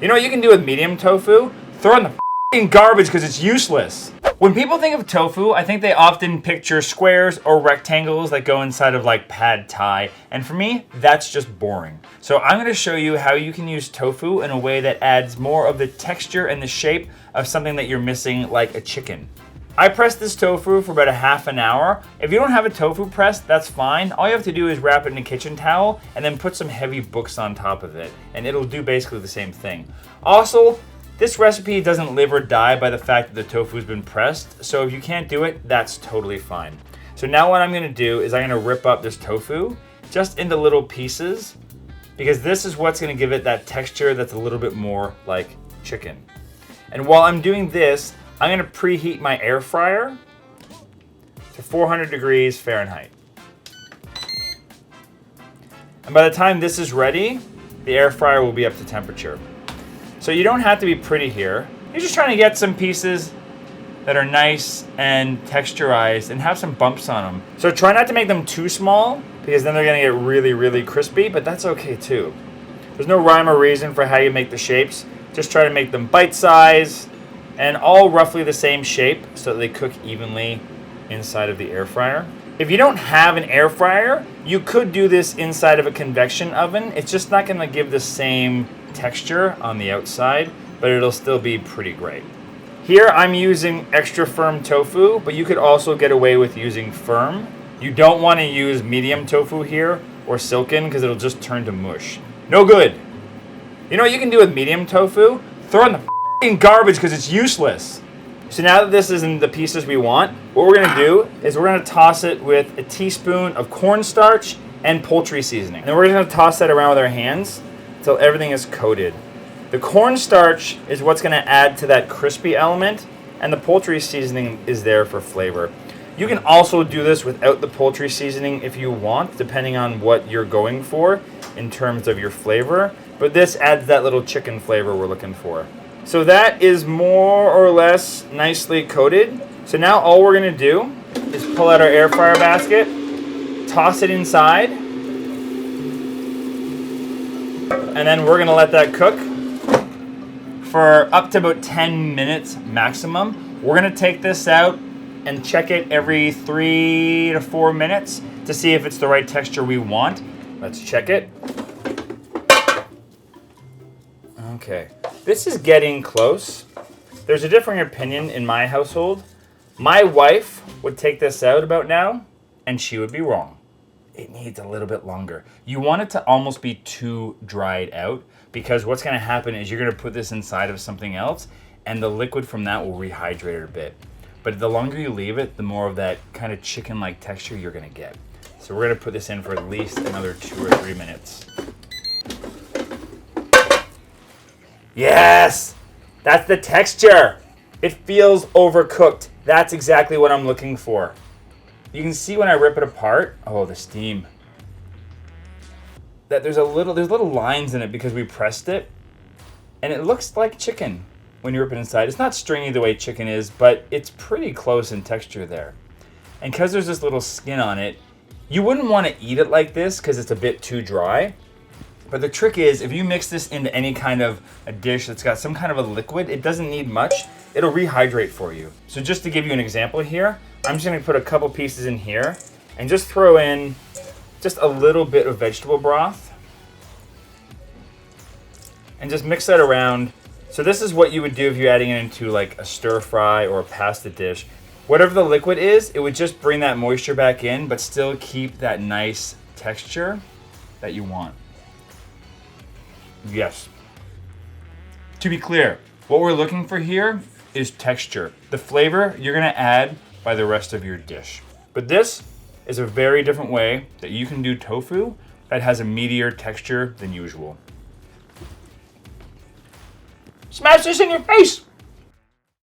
You know what you can do with medium tofu? Throw it in the f***ing garbage because it's useless. When people think of tofu, I think they often picture squares or rectangles that go inside of like pad thai. And for me, that's just boring. So I'm gonna show you how you can use tofu in a way that adds more of the texture and the shape of something that you're missing, like a chicken. I pressed this tofu for about a half an hour. If you don't have a tofu press, that's fine. All you have to do is wrap it in a kitchen towel and then put some heavy books on top of it, and it'll do basically the same thing. Also, this recipe doesn't live or die by the fact that the tofu's been pressed, so if you can't do it, that's totally fine. So now what I'm gonna do is I'm gonna rip up this tofu just into little pieces, because this is what's gonna give it that texture that's a little bit more like chicken. And while I'm doing this, I'm gonna preheat my air fryer to 400 degrees Fahrenheit. And by the time this is ready, the air fryer will be up to temperature. So you don't have to be pretty here. You're just trying to get some pieces that are nice and texturized and have some bumps on them. So try not to make them too small, because then they're gonna get really, really crispy, but that's okay too. There's no rhyme or reason for how you make the shapes. Just try to make them bite-sized and all roughly the same shape so that they cook evenly inside of the air fryer. If you don't have an air fryer, you could do this inside of a convection oven. It's just not gonna give the same texture on the outside, but it'll still be pretty great. Here I'm using extra firm tofu, but you could also get away with using firm. You don't wanna use medium tofu here or silken because it'll just turn to mush. No good. You know what you can do with medium tofu? Throw it in the f***ing garbage because it's useless. So now that this is in the pieces we want, what we're gonna do is we're gonna toss it with a teaspoon of cornstarch and poultry seasoning. And then we're gonna toss that around with our hands until everything is coated. The cornstarch is what's gonna add to that crispy element, and the poultry seasoning is there for flavor. You can also do this without the poultry seasoning if you want, depending on what you're going for in terms of your flavor, but this adds that little chicken flavor we're looking for. So that is more or less nicely coated. So now all we're gonna do is pull out our air fryer basket, toss it inside, and then we're gonna let that cook for up to about 10 minutes maximum. We're gonna take this out and check it every 3 to 4 minutes to see if it's the right texture we want. Let's check it. Okay, this is getting close. There's a differing opinion in my household. My wife would take this out about now, and she would be wrong. It needs a little bit longer. You want it to almost be too dried out, because what's gonna happen is you're gonna put this inside of something else, and the liquid from that will rehydrate it a bit. But the longer you leave it, the more of that kind of chicken-like texture you're gonna get. So we're gonna put this in for at least another 2 or 3 minutes. Yes! That's the texture! It feels overcooked. That's exactly what I'm looking for. You can see when I rip it apart, oh, the steam. That there's little lines in it because we pressed it, and it looks like chicken when you rip it inside. It's not stringy the way chicken is, but it's pretty close in texture there. And because there's this little skin on it, you wouldn't want to eat it like this because it's a bit too dry. But the trick is, if you mix this into any kind of a dish that's got some kind of a liquid, it doesn't need much, it'll rehydrate for you. So just to give you an example here, I'm just gonna put a couple pieces in here and just throw in just a little bit of vegetable broth and just mix that around. So this is what you would do if you're adding it into like a stir fry or a pasta dish. Whatever the liquid is, it would just bring that moisture back in, but still keep that nice texture that you want. Yes. To be clear, what we're looking for here is texture. The flavor you're gonna add by the rest of your dish. But this is a very different way that you can do tofu that has a meatier texture than usual. Smash this in your face!